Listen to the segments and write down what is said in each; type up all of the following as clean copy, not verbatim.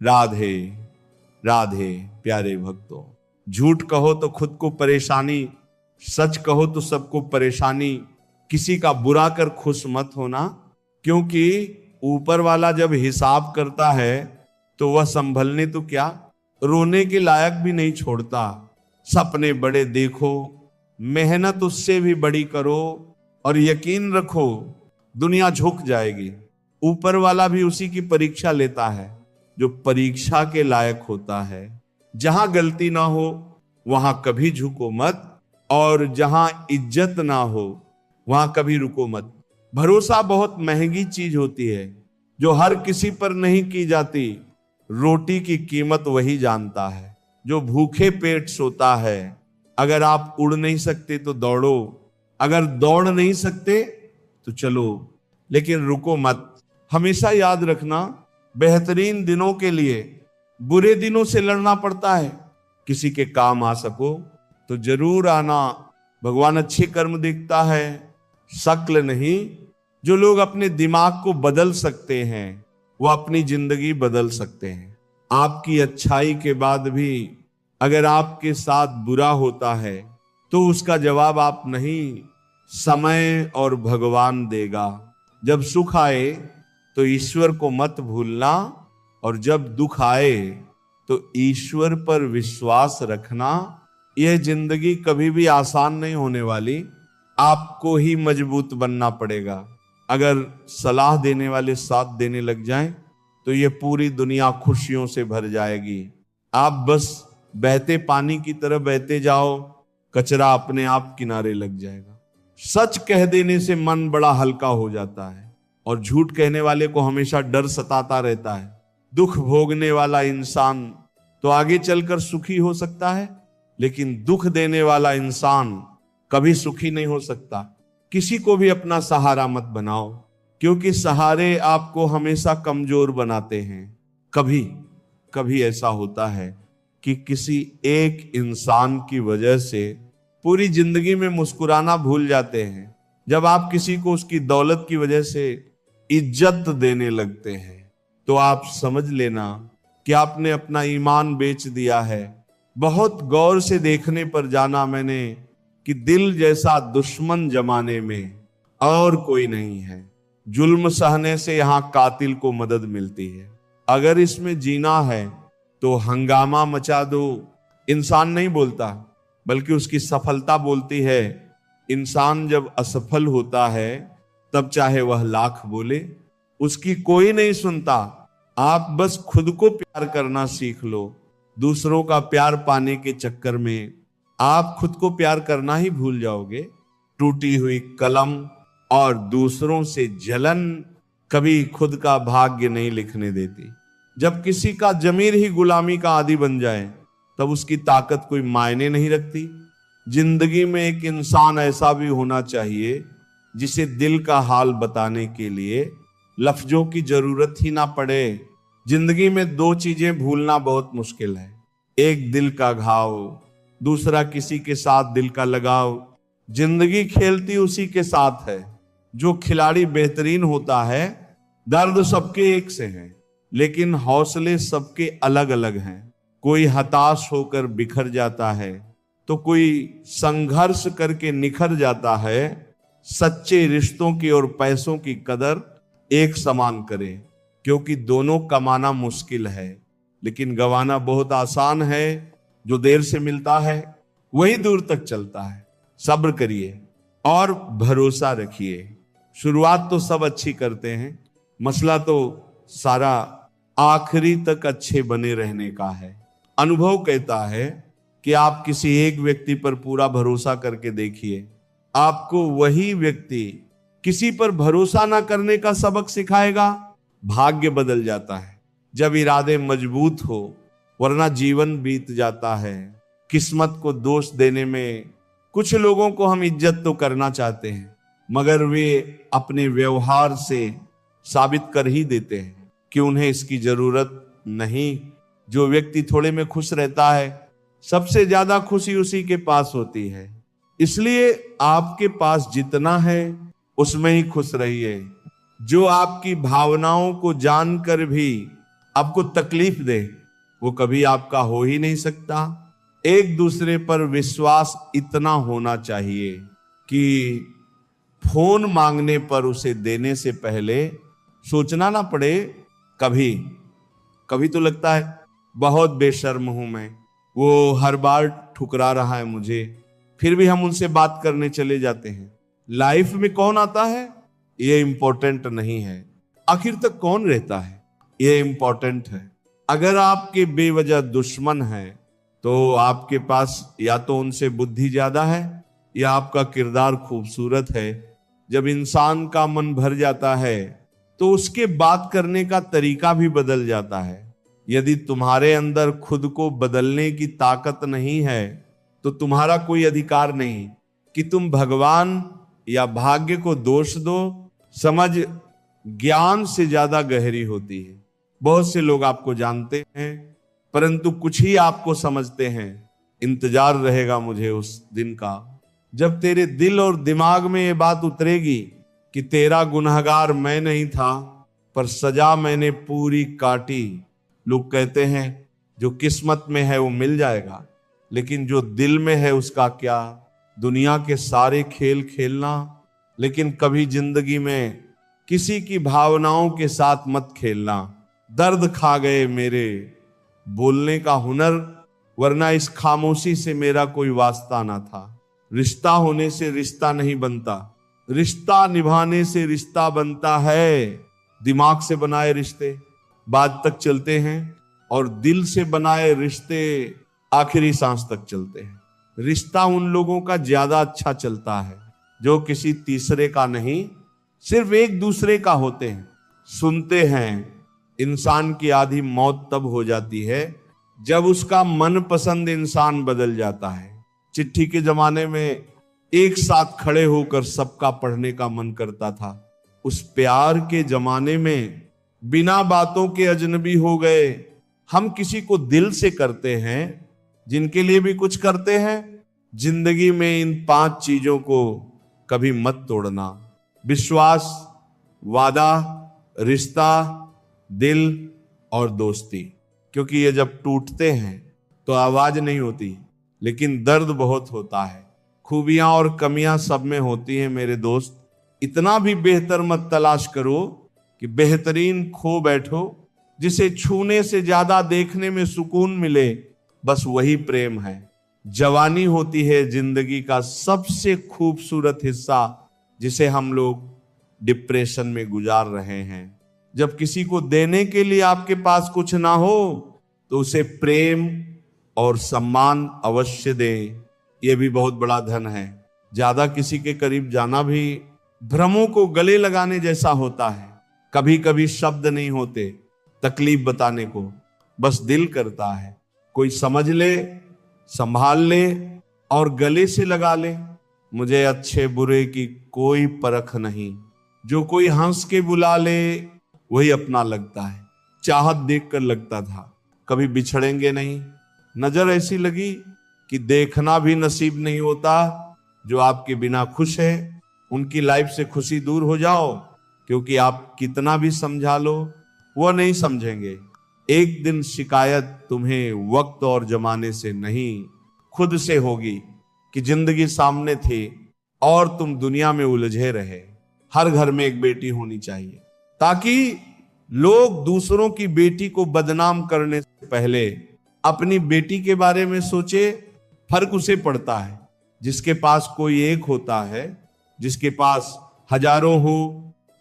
राधे राधे प्यारे भक्तों, झूठ कहो तो खुद को परेशानी, सच कहो तो सबको परेशानी। किसी का बुरा कर खुश मत होना, क्योंकि ऊपर वाला जब हिसाब करता है तो वह संभलने तो क्या, रोने के लायक भी नहीं छोड़ता। सपने बड़े देखो, मेहनत उससे भी बड़ी करो, और यकीन रखो दुनिया झुक जाएगी। ऊपर वाला भी उसी की परीक्षा लेता है जो परीक्षा के लायक होता है। जहां गलती ना हो वहां कभी झुको मत, और जहां इज्जत ना हो वहां कभी रुको मत। भरोसा बहुत महंगी चीज होती है जो हर किसी पर नहीं की जाती। रोटी की कीमत वही जानता है जो भूखे पेट सोता है। अगर आप उड़ नहीं सकते तो दौड़ो, अगर दौड़ नहीं सकते तो चलो, लेकिन रुको मत। हमेशा याद रखना, बेहतरीन दिनों के लिए बुरे दिनों से लड़ना पड़ता है। किसी के काम आ सको तो जरूर आना, भगवान अच्छे कर्म देखता है, शक्ल नहीं। जो लोग अपने दिमाग को बदल सकते हैं वो अपनी जिंदगी बदल सकते हैं। आपकी अच्छाई के बाद भी अगर आपके साथ बुरा होता है तो उसका जवाब आप नहीं, समय और भगवान देगा। जब सुख आए तो ईश्वर को मत भूलना, और जब दुख आए तो ईश्वर पर विश्वास रखना। यह जिंदगी कभी भी आसान नहीं होने वाली, आपको ही मजबूत बनना पड़ेगा। अगर सलाह देने वाले साथ देने लग जाएं तो ये पूरी दुनिया खुशियों से भर जाएगी। आप बस बहते पानी की तरह बहते जाओ, कचरा अपने आप किनारे लग जाएगा। सच कह देने से मन बड़ा हल्का हो जाता है, और झूठ कहने वाले को हमेशा डर सताता रहता है। दुख भोगने वाला इंसान तो आगे चलकर सुखी हो सकता है, लेकिन दुख देने वाला इंसान कभी सुखी नहीं हो सकता। किसी को भी अपना सहारा मत बनाओ, क्योंकि सहारे आपको हमेशा कमजोर बनाते हैं। कभी कभी ऐसा होता है कि किसी एक इंसान की वजह से पूरी जिंदगी में मुस्कुराना भूल जाते हैं। जब आप किसी को उसकी दौलत की वजह से इज्जत देने लगते हैं तो आप समझ लेना कि आपने अपना ईमान बेच दिया है। बहुत गौर से देखने पर जाना मैंने कि दिल जैसा दुश्मन जमाने में और कोई नहीं है। जुल्म सहने से यहां कातिल को मदद मिलती है। अगर इसमें जीना है तो हंगामा मचा दो। इंसान नहीं बोलता, बल्कि उसकी सफलता बोलती है। इंसान जब असफल होता है तब चाहे वह लाख बोले, उसकी कोई नहीं सुनता। आप बस खुद को प्यार करना सीख लो। दूसरों का प्यार पाने के चक्कर में आप खुद को प्यार करना ही भूल जाओगे। टूटी हुई कलम और दूसरों से जलन कभी खुद का भाग्य नहीं लिखने देती। जब किसी का जमीर ही गुलामी का आदी बन जाए तब उसकी ताकत कोई मायने नहीं रखती। जिंदगी में एक इंसान ऐसा भी होना चाहिए जिसे दिल का हाल बताने के लिए लफ्जों की जरूरत ही ना पड़े। जिंदगी में दो चीजें भूलना बहुत मुश्किल है, एक दिल का घाव, दूसरा किसी के साथ दिल का लगाव। जिंदगी खेलती उसी के साथ है। जो खिलाड़ी बेहतरीन होता है, दर्द सबके एक से है, लेकिन हौसले सबके अलग अलग हैं। कोई हताश होकर बिखर जाता है तो कोई संघर्ष करके निखर जाता है। सच्चे रिश्तों की और पैसों की कदर एक समान करें, क्योंकि दोनों कमाना मुश्किल है लेकिन गंवाना बहुत आसान है। जो देर से मिलता है वही दूर तक चलता है। सब्र करिए और भरोसा रखिए। शुरुआत तो सब अच्छी करते हैं, मसला तो सारा आखिरी तक अच्छे बने रहने का है। अनुभव कहता है कि आप किसी एक व्यक्ति पर पूरा भरोसा करके देखिए, आपको वही व्यक्ति किसी पर भरोसा ना करने का सबक सिखाएगा। भाग्य बदल जाता है जब इरादे मजबूत हो, वरना जीवन बीत जाता है। किस्मत को दोष देने में कुछ लोगों को हम इज्जत तो करना चाहते हैं, मगर वे अपने व्यवहार से साबित कर ही देते हैं कि उन्हें इसकी जरूरत नहीं। जो व्यक्ति थोड़े में खुश रहता है, सबसे ज्यादा खुशी उसी के पास होती है। इसलिए आपके पास जितना है उसमें ही खुश रहिए। जो आपकी भावनाओं को जानकर भी आपको तकलीफ दे, वो कभी आपका हो ही नहीं सकता। एक दूसरे पर विश्वास इतना होना चाहिए कि फोन मांगने पर उसे देने से पहले सोचना ना पड़े। कभी कभी तो लगता है बहुत बेशर्म हूं मैं, वो हर बार ठुकरा रहा है मुझे, फिर भी हम उनसे बात करने चले जाते हैं। लाइफ में कौन आता है ये इंपॉर्टेंट नहीं है, आखिर तक कौन रहता है ये इंपॉर्टेंट है। अगर आपके बेवजह दुश्मन है तो आपके पास या तो उनसे बुद्धि ज्यादा है या आपका किरदार खूबसूरत है। जब इंसान का मन भर जाता है तो उसके बात करने का तरीका भी बदल जाता है। यदि तुम्हारे अंदर खुद को बदलने की ताकत नहीं है तो तुम्हारा कोई अधिकार नहीं कि तुम भगवान या भाग्य को दोष दो। समझ ज्ञान से ज्यादा गहरी होती है। बहुत से लोग आपको जानते हैं परंतु कुछ ही आपको समझते हैं। इंतजार रहेगा मुझे उस दिन का जब तेरे दिल और दिमाग में ये बात उतरेगी कि तेरा गुनहगार मैं नहीं था पर सजा मैंने पूरी काटी। लोग कहते हैं जो किस्मत में है वो मिल जाएगा, लेकिन जो दिल में है उसका क्या। दुनिया के सारे खेल खेलना, लेकिन कभी जिंदगी में किसी की भावनाओं के साथ मत खेलना। दर्द खा गए मेरे बोलने का हुनर, वरना इस खामोशी से मेरा कोई वास्ता ना था। रिश्ता होने से रिश्ता नहीं बनता, रिश्ता निभाने से रिश्ता बनता है। दिमाग से बनाए रिश्ते बाद तक चलते हैं और दिल से बनाए रिश्ते आखिरी सांस तक चलते हैं। रिश्ता उन लोगों का ज्यादा अच्छा चलता है जो किसी तीसरे का नहीं, सिर्फ एक दूसरे का होते हैं, सुनते हैं। इंसान की आधी मौत तब हो जाती है जब उसका मनपसंद इंसान बदल जाता है। चिट्ठी के जमाने में एक साथ खड़े होकर सबका पढ़ने का मन करता था। उस प्यार के जमाने में बिना बातों के अजनबी हो गए। हम किसी को दिल से करते हैं, जिनके लिए भी कुछ करते हैं। जिंदगी में इन 5 चीजों को कभी मत तोड़ना: विश्वास, वादा, रिश्ता, दिल और दोस्ती। क्योंकि ये जब टूटते हैं तो आवाज नहीं होती, लेकिन दर्द बहुत होता है। खूबियां और कमियां सब में होती हैं मेरे दोस्त। इतना भी बेहतर मत तलाश करो कि बेहतरीन खो बैठो। जिसे छूने से ज्यादा देखने में सुकून मिले, बस वही प्रेम है। जवानी होती है जिंदगी का सबसे खूबसूरत हिस्सा, जिसे हम लोग डिप्रेशन में गुजार रहे हैं। जब किसी को देने के लिए आपके पास कुछ ना हो तो उसे प्रेम और सम्मान अवश्य दें। यह भी बहुत बड़ा धन है। ज्यादा किसी के करीब जाना भी भ्रमों को गले लगाने जैसा होता है। कभी कभी शब्द नहीं होते तकलीफ बताने को, बस दिल करता है कोई समझ ले, संभाल ले और गले से लगा ले। मुझे अच्छे बुरे की कोई परख नहीं, जो कोई हंस के बुला ले वही अपना लगता है। चाहत देखकर लगता था कभी बिछड़ेंगे नहीं। नजर ऐसी लगी कि देखना भी नसीब नहीं होता। जो आपके बिना खुश है उनकी लाइफ से खुशी दूर हो जाओ, क्योंकि आप कितना भी समझा लो वो नहीं समझेंगे। एक दिन शिकायत तुम्हें वक्त और जमाने से नहीं, खुद से होगी कि जिंदगी सामने थी और तुम दुनिया में उलझे रहे। हर घर में एक बेटी होनी चाहिए ताकि लोग दूसरों की बेटी को बदनाम करने से पहले अपनी बेटी के बारे में सोचे। फर्क उसे पड़ता है जिसके पास कोई एक होता है, जिसके पास हजारों हो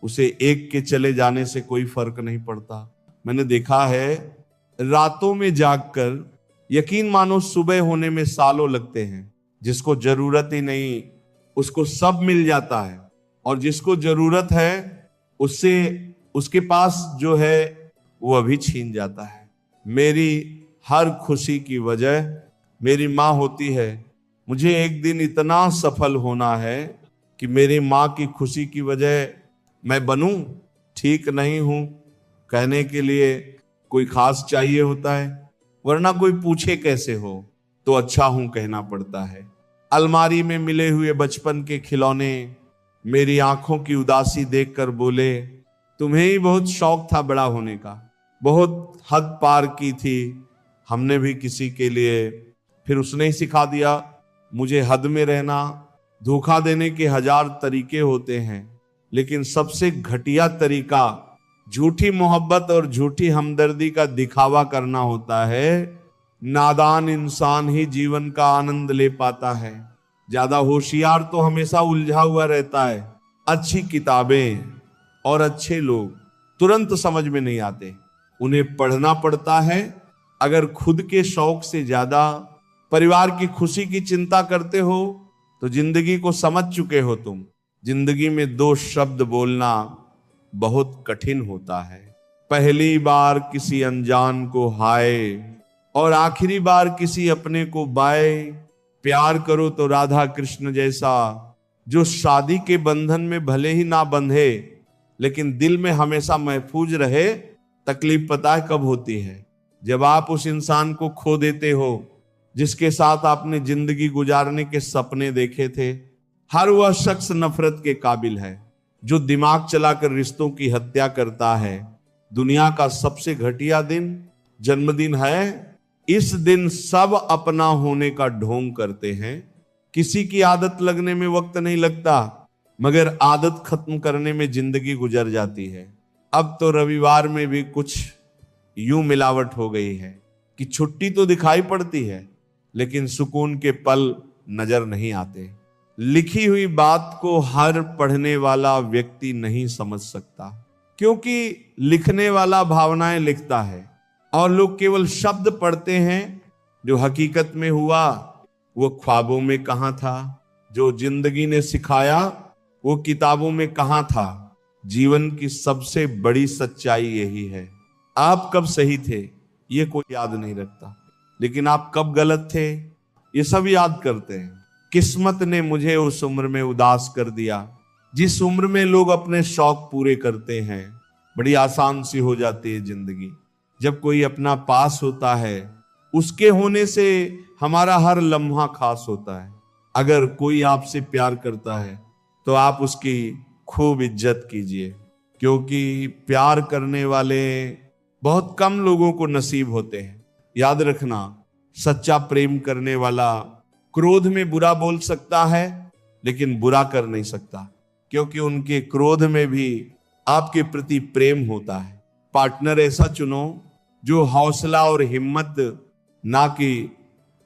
उसे एक के चले जाने से कोई फर्क नहीं पड़ता। मैंने देखा है रातों में जागकर, यकीन मानो सुबह होने में सालों लगते हैं। जिसको जरूरत ही नहीं उसको सब मिल जाता है, और जिसको जरूरत है उससे उसके पास जो है वो अभी छीन जाता है। मेरी हर खुशी की वजह मेरी माँ होती है। मुझे एक दिन इतना सफल होना है कि मेरी माँ की खुशी की वजह मैं बनूं। ठीक नहीं हूं कहने के लिए कोई खास चाहिए होता है, वरना कोई पूछे कैसे हो तो अच्छा हूं कहना पड़ता है। अलमारी में मिले हुए बचपन के खिलौने मेरी आंखों की उदासी देखकर बोले, तुम्हें ही बहुत शौक था बड़ा होने का। बहुत हद पार की थी हमने भी किसी के लिए, फिर उसने ही सिखा दिया मुझे हद में रहना। धोखा देने के 1000 तरीके होते हैं, लेकिन सबसे घटिया तरीका झूठी मोहब्बत और झूठी हमदर्दी का दिखावा करना होता है। नादान इंसान ही जीवन का आनंद ले पाता है। ज्यादा होशियार तो हमेशा उलझा हुआ रहता है। अच्छी किताबें और अच्छे लोग तुरंत समझ में नहीं आते, उन्हें पढ़ना पड़ता है। अगर खुद के शौक से ज्यादा परिवार की खुशी की चिंता करते हो तो जिंदगी को समझ चुके हो तुम। जिंदगी में 2 शब्द बोलना बहुत कठिन होता है। पहली बार किसी अनजान को हाय और आखिरी बार किसी अपने को बाय। प्यार करो तो राधा कृष्ण जैसा, जो शादी के बंधन में भले ही ना बंधे लेकिन दिल में हमेशा महफूज रहे। तकलीफ पता है कब होती है? जब आप उस इंसान को खो देते हो जिसके साथ आपने जिंदगी गुजारने के सपने देखे थे। हर वह शख्स नफरत के काबिल है जो दिमाग चलाकर रिश्तों की हत्या करता है। दुनिया का सबसे घटिया दिन जन्मदिन है। इस दिन सब अपना होने का ढोंग करते हैं। किसी की आदत लगने में वक्त नहीं लगता, मगर आदत खत्म करने में जिंदगी गुजर जाती है। अब तो रविवार में भी कुछ यूं मिलावट हो गई है कि छुट्टी तो दिखाई पड़ती है लेकिन सुकून के पल नजर नहीं आते। लिखी हुई बात को हर पढ़ने वाला व्यक्ति नहीं समझ सकता, क्योंकि लिखने वाला भावनाएं लिखता है और लोग केवल शब्द पढ़ते हैं। जो हकीकत में हुआ वो ख्वाबों में कहां था, जो जिंदगी ने सिखाया वो किताबों में कहां था। जीवन की सबसे बड़ी सच्चाई यही है, आप कब सही थे ये कोई याद नहीं रखता, लेकिन आप कब गलत थे ये सब याद करते हैं। किस्मत ने मुझे उस उम्र में उदास कर दिया जिस उम्र में लोग अपने शौक पूरे करते हैं। बड़ी आसान सी हो जाती है जिंदगी जब कोई अपना पास होता है। उसके होने से हमारा हर लम्हा खास होता है। अगर कोई आपसे प्यार करता है तो आप उसकी खूब इज्जत कीजिए, क्योंकि प्यार करने वाले बहुत कम लोगों को नसीब होते हैं। याद रखना, सच्चा प्रेम करने वाला क्रोध में बुरा बोल सकता है लेकिन बुरा कर नहीं सकता, क्योंकि उनके क्रोध में भी आपके प्रति प्रेम होता है। पार्टनर ऐसा चुनो जो हौसला और हिम्मत, ना कि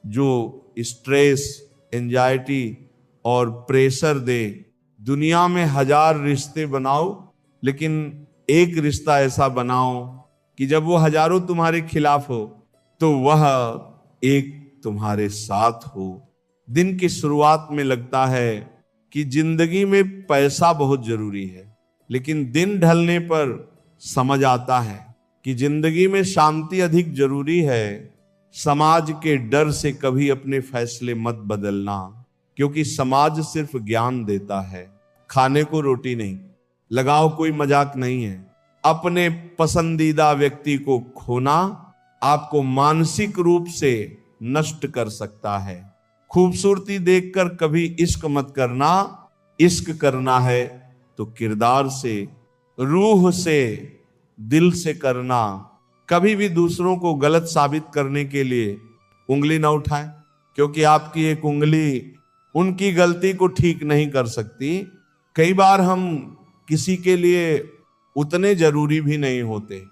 जो स्ट्रेस, एंजाइटी और प्रेशर दे। दुनिया में 1000 रिश्ते बनाओ, लेकिन एक रिश्ता ऐसा बनाओ कि जब वो हजारों तुम्हारे खिलाफ हो तो वह एक तुम्हारे साथ हो। दिन की शुरुआत में लगता है कि जिंदगी में पैसा बहुत जरूरी है, लेकिन दिन ढलने पर समझ आता है कि जिंदगी में शांति अधिक जरूरी है। समाज के डर से कभी अपने फैसले मत बदलना, क्योंकि समाज सिर्फ ज्ञान देता है, खाने को रोटी नहीं। लगाव कोई मजाक नहीं है। अपने पसंदीदा व्यक्ति को खोना आपको मानसिक रूप से नष्ट कर सकता है। खूबसूरती देखकर कभी इश्क मत करना। इश्क करना है तो किरदार से, रूह से, दिल से करना। कभी भी दूसरों को गलत साबित करने के लिए उंगली ना उठाएं, क्योंकि आपकी एक उंगली उनकी गलती को ठीक नहीं कर सकती। कई बार हम किसी के लिए उतने जरूरी भी नहीं होते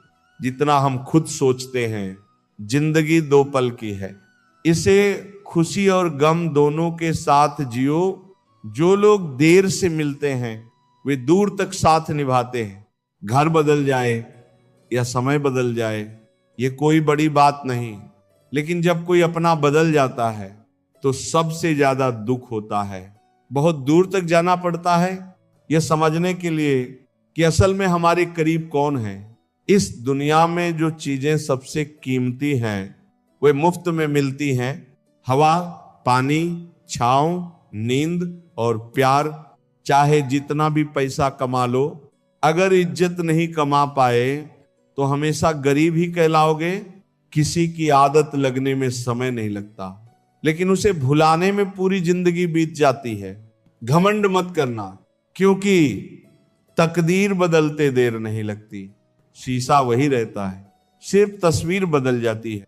जितना हम खुद सोचते हैं। जिंदगी 2 पल की है, इसे खुशी और गम दोनों के साथ जियो। जो लोग देर से मिलते हैं वे दूर तक साथ निभाते हैं। घर बदल जाए या समय बदल जाए ये कोई बड़ी बात नहीं, लेकिन जब कोई अपना बदल जाता है तो सबसे ज्यादा दुख होता है। बहुत दूर तक जाना पड़ता है यह समझने के लिए कि असल में हमारे करीब कौन है। इस दुनिया में जो चीजें सबसे कीमती हैं वे मुफ्त में मिलती हैं। हवा, पानी, छांव, नींद और प्यार। चाहे जितना भी पैसा कमा लो, अगर इज्जत नहीं कमा पाए तो हमेशा गरीब ही कहलाओगे। किसी की आदत लगने में समय नहीं लगता, लेकिन उसे भुलाने में पूरी जिंदगी बीत जाती है। घमंड मत करना, क्योंकि तकदीर बदलते देर नहीं लगती। शीशा वही रहता है, सिर्फ तस्वीर बदल जाती है।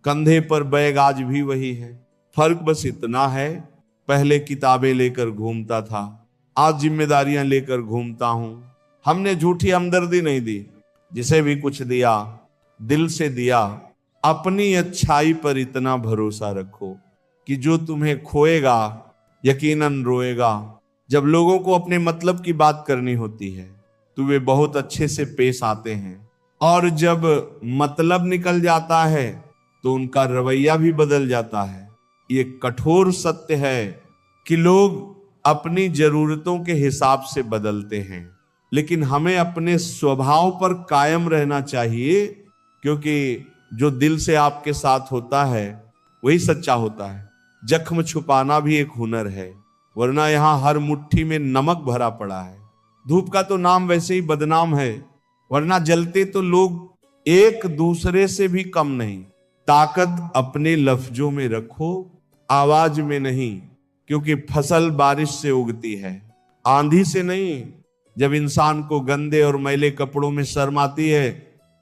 कंधे पर बैग आज भी वही है, फर्क बस इतना है, पहले किताबें लेकर घूमता था, आज जिम्मेदारियां लेकर घूमता हूं। हमने झूठी हमदर्दी नहीं दी, जिसे भी कुछ दिया दिल से दिया। अपनी अच्छाई पर इतना भरोसा रखो कि जो तुम्हें खोएगा यकीनन रोएगा। जब लोगों को अपने मतलब की बात करनी होती है तो वे बहुत अच्छे से पेश आते हैं, और जब मतलब निकल जाता है तो उनका रवैया भी बदल जाता है। ये कठोर सत्य है कि लोग अपनी जरूरतों के हिसाब से बदलते हैं, लेकिन हमें अपने स्वभाव पर कायम रहना चाहिए, क्योंकि जो दिल से आपके साथ होता है वही सच्चा होता है। जख्म छुपाना भी एक हुनर है, वरना यहां हर मुट्ठी में नमक भरा पड़ा है। धूप का तो नाम वैसे ही बदनाम है, वरना जलते तो लोग एक दूसरे से भी कम नहीं। ताकत अपने लफ्जों में रखो, आवाज में नहीं, क्योंकि फसल बारिश से उगती है, आंधी से नहीं। जब इंसान को गंदे और मैले कपड़ों में शर्म आती है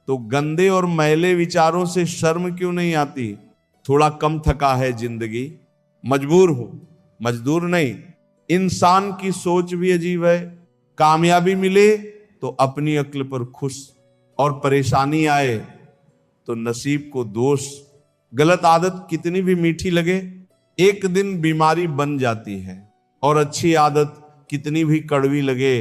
तो गंदे और मैले विचारों से शर्म क्यों नहीं आती? थोड़ा कम थका है जिंदगी, मजबूर हो, मजदूर नहीं। इंसान की सोच भी अजीब है, कामयाबी मिले तो अपनी अक्ल पर खुश, और परेशानी आए तो नसीब को दोष। गलत आदत कितनी भी मीठी लगे एक दिन बीमारी बन जाती है, और अच्छी आदत कितनी भी कड़वी लगे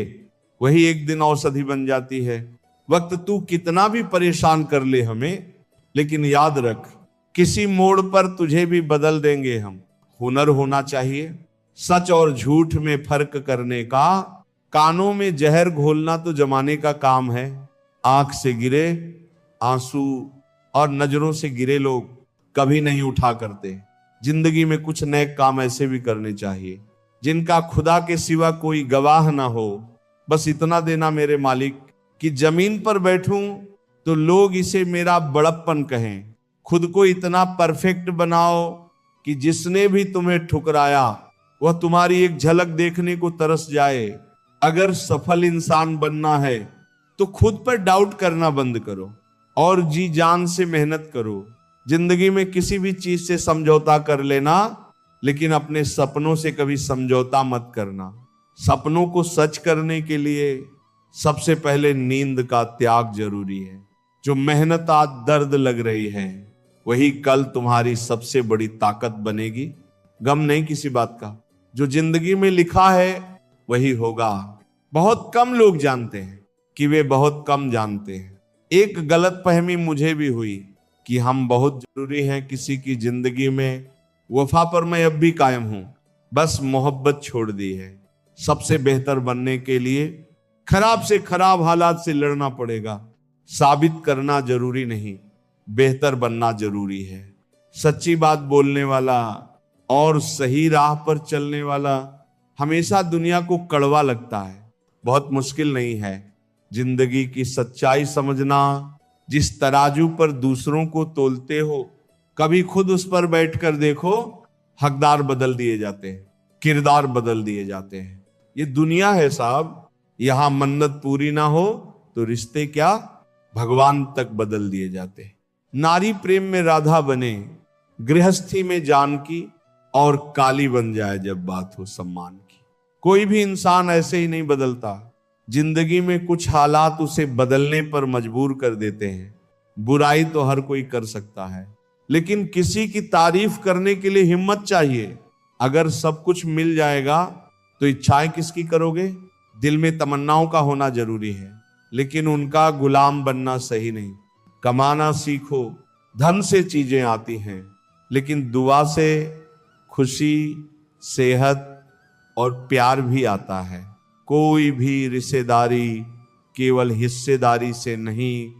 वही एक दिन औषधि बन जाती है। वक्त तू कितना भी परेशान कर ले हमें, लेकिन याद रख किसी मोड़ पर तुझे भी बदल देंगे हम। हुनर होना चाहिए सच और झूठ में फर्क करने का, कानों में जहर घोलना तो जमाने का काम है। आंख से गिरे आंसू और नजरों से गिरे लोग कभी नहीं उठा करते। जिंदगी में कुछ नए काम ऐसे भी करने चाहिए जिनका खुदा के सिवा कोई गवाह ना हो। बस इतना देना मेरे मालिक कि जमीन पर बैठूं तो लोग इसे मेरा बड़प्पन कहें। खुद को इतना परफेक्ट बनाओ कि जिसने भी तुम्हें ठुकराया वह तुम्हारी एक झलक देखने को तरस जाए। अगर सफल इंसान बनना है तो खुद पर डाउट करना बंद करो और जी जान से मेहनत करो। जिंदगी में किसी भी चीज से समझौता कर लेना, लेकिन अपने सपनों से कभी समझौता मत करना। सपनों को सच करने के लिए सबसे पहले नींद का त्याग जरूरी है। जो मेहनत आज दर्द लग रही है वही कल तुम्हारी सबसे बड़ी ताकत बनेगी। गम नहीं किसी बात का, जो जिंदगी में लिखा है वही होगा। बहुत कम लोग जानते हैं कि वे बहुत कम जानते हैं। एक गलत फहमी मुझे भी हुई कि हम बहुत जरूरी हैं किसी की जिंदगी में। वफा पर मैं अब भी कायम हूं, बस मोहब्बत छोड़ दी है। सबसे बेहतर बनने के लिए खराब से खराब हालात से लड़ना पड़ेगा। साबित करना जरूरी नहीं, बेहतर बनना जरूरी है। सच्ची बात बोलने वाला और सही राह पर चलने वाला हमेशा दुनिया को कड़वा लगता है। बहुत मुश्किल नहीं है जिंदगी की सच्चाई समझना। जिस तराजू पर दूसरों को तोलते हो कभी खुद उस पर बैठकर देखो, हकदार बदल दिए जाते हैं, किरदार बदल दिए जाते हैं। ये दुनिया है साहब, यहां मन्नत पूरी ना हो तो रिश्ते क्या भगवान तक बदल दिए जाते हैं। नारी प्रेम में राधा बने, गृहस्थी में जानकी, और काली बन जाए जब बात हो सम्मान की। कोई भी इंसान ऐसे ही नहीं बदलता। जिंदगी में कुछ हालात उसे बदलने पर मजबूर कर देते हैं। बुराई तो हर कोई कर सकता है, लेकिन किसी की तारीफ करने के लिए हिम्मत चाहिए। अगर सब कुछ मिल जाएगा तो इच्छाएं किसकी करोगे? दिल में तमन्नाओं का होना जरूरी है, लेकिन उनका गुलाम बनना सही नहीं। कमाना सीखो, धन से चीजें आती हैं, लेकिन दुआ से खुशी, सेहत और प्यार भी आता है। कोई भी रिश्तेदारी केवल हिस्सेदारी से नहीं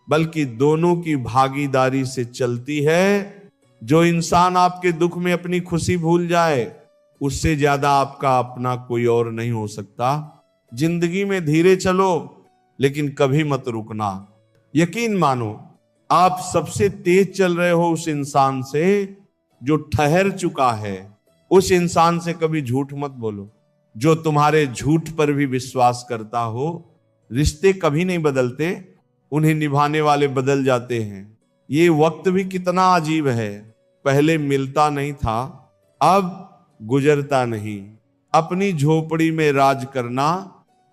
बल्कि दोनों की भागीदारी से चलती है। जो इंसान आपके दुख में अपनी खुशी भूल जाए उससे ज्यादा आपका अपना कोई और नहीं हो सकता। जिंदगी में धीरे चलो, लेकिन कभी मत रुकना। यकीन मानो आप सबसे तेज चल रहे हो उस इंसान से जो ठहर चुका है। उस इंसान से कभी झूठ मत बोलो जो तुम्हारे झूठ पर भी विश्वास करता हो। रिश्ते कभी नहीं बदलते, उन्हें निभाने वाले बदल जाते हैं। ये वक्त भी कितना अजीब है, पहले मिलता नहीं था, अब गुजरता नहीं। अपनी झोपड़ी में राज करना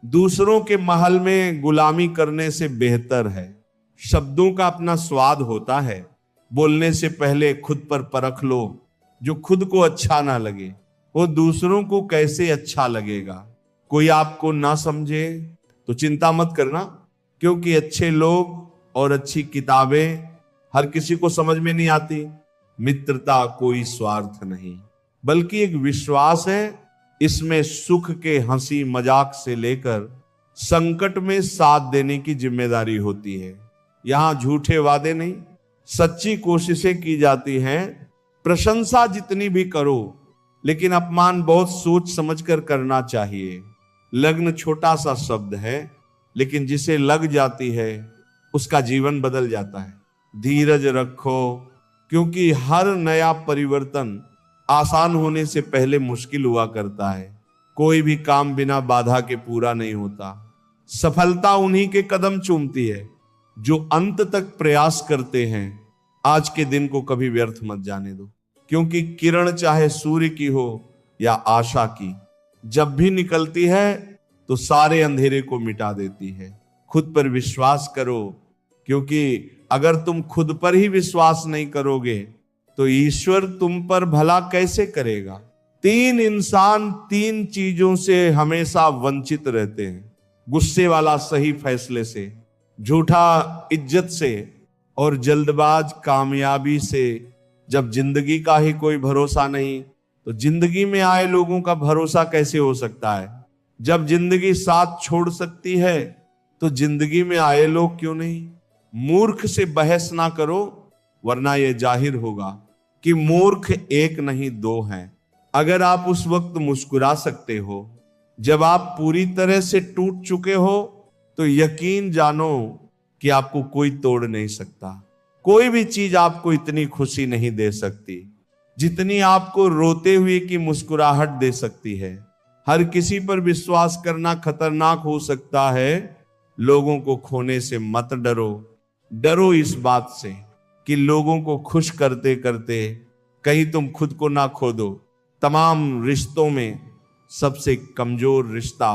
दूसरों के महल में गुलामी करने से बेहतर है। शब्दों का अपना स्वाद होता है, बोलने से पहले खुद पर परख लो। जो खुद को अच्छा ना लगे वो दूसरों को कैसे अच्छा लगेगा। कोई आपको ना समझे तो चिंता मत करना, क्योंकि अच्छे लोग और अच्छी किताबें हर किसी को समझ में नहीं आती। मित्रता कोई स्वार्थ नहीं, बल्कि एक विश्वास है। इसमें सुख के हंसी मजाक से लेकर संकट में साथ देने की जिम्मेदारी होती है। यहां झूठे वादे नहीं, सच्ची कोशिशें की जाती हैं। प्रशंसा जितनी भी करो, लेकिन अपमान बहुत सोच समझकर करना चाहिए। लग्न छोटा सा शब्द है, लेकिन जिसे लग जाती है उसका जीवन बदल जाता है। धीरज रखो, क्योंकि हर नया परिवर्तन आसान होने से पहले मुश्किल हुआ करता है। कोई भी काम बिना बाधा के पूरा नहीं होता। सफलता उन्हीं के कदम चूमती है जो अंत तक प्रयास करते हैं। आज के दिन को कभी व्यर्थ मत जाने दो, क्योंकि किरण चाहे सूर्य की हो या आशा की, जब भी निकलती है तो सारे अंधेरे को मिटा देती है। खुद पर विश्वास करो, क्योंकि अगर तुम खुद पर ही विश्वास नहीं करोगे तो ईश्वर तुम पर भला कैसे करेगा। 3 इंसान 3 चीजों से हमेशा वंचित रहते हैं। गुस्से वाला सही फैसले से, झूठा इज्जत से, और जल्दबाज कामयाबी से। जब जिंदगी का ही कोई भरोसा नहीं तो जिंदगी में आए लोगों का भरोसा कैसे हो सकता है। जब जिंदगी साथ छोड़ सकती है तो जिंदगी में आए लोग क्यों नहीं। मूर्ख से बहस ना करो, वरना यह जाहिर होगा कि मूर्ख एक नहीं 2 हैं। अगर आप उस वक्त मुस्कुरा सकते हो जब आप पूरी तरह से टूट चुके हो, तो यकीन जानो कि आपको कोई तोड़ नहीं सकता। कोई भी चीज आपको इतनी खुशी नहीं दे सकती जितनी आपको रोते हुए की मुस्कुराहट दे सकती है। हर किसी पर विश्वास करना खतरनाक हो सकता है। लोगों को खोने से मत डरो, डरो इस बात से कि लोगों को खुश करते करते कहीं तुम खुद को ना खो दो। तमाम रिश्तों में सबसे कमजोर रिश्ता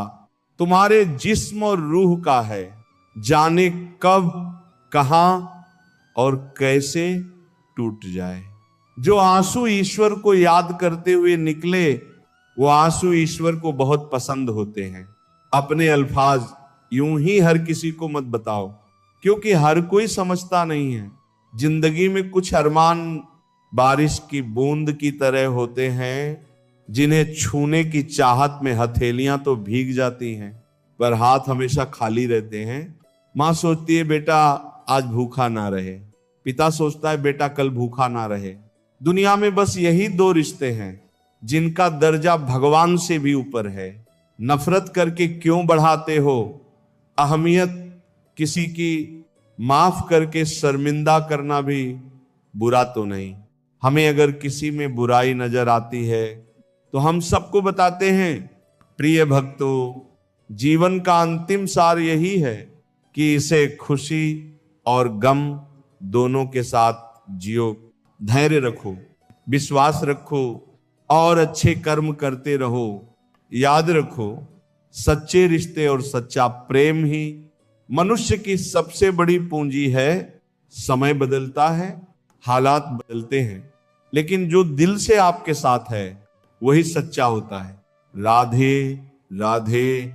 तुम्हारे जिस्म और रूह का है। जाने कब, कहां और कैसे टूट जाए। जो आंसू ईश्वर को याद करते हुए निकले, वो आंसू ईश्वर को बहुत पसंद होते हैं। अपने अल्फाज यूं ही हर किसी को मत बताओ, क्योंकि हर कोई समझता नहीं है। जिंदगी में कुछ अरमान बारिश की बूंद की तरह होते हैं, जिन्हें छूने की चाहत में हथेलियां तो भीग जाती हैं, पर हाथ हमेशा खाली रहते हैं। माँ सोचती है बेटा आज भूखा ना रहे, पिता सोचता है बेटा कल भूखा ना रहे। दुनिया में बस यही 2 रिश्ते हैं जिनका दर्जा भगवान से भी ऊपर है। नफरत करके क्यों बढ़ाते हो अहमियत किसी की। माफ करके शर्मिंदा करना भी बुरा तो नहीं। हमें अगर किसी में बुराई नजर आती है तो हम सबको बताते हैं। प्रिय भक्तों, जीवन का अंतिम सार यही है कि इसे खुशी और गम दोनों के साथ जियो। धैर्य रखो, विश्वास रखो और अच्छे कर्म करते रहो। याद रखो, सच्चे रिश्ते और सच्चा प्रेम ही मनुष्य की सबसे बड़ी पूंजी है। समय बदलता है, हालात बदलते हैं, लेकिन जो दिल से आपके साथ है वही सच्चा होता है। राधे राधे।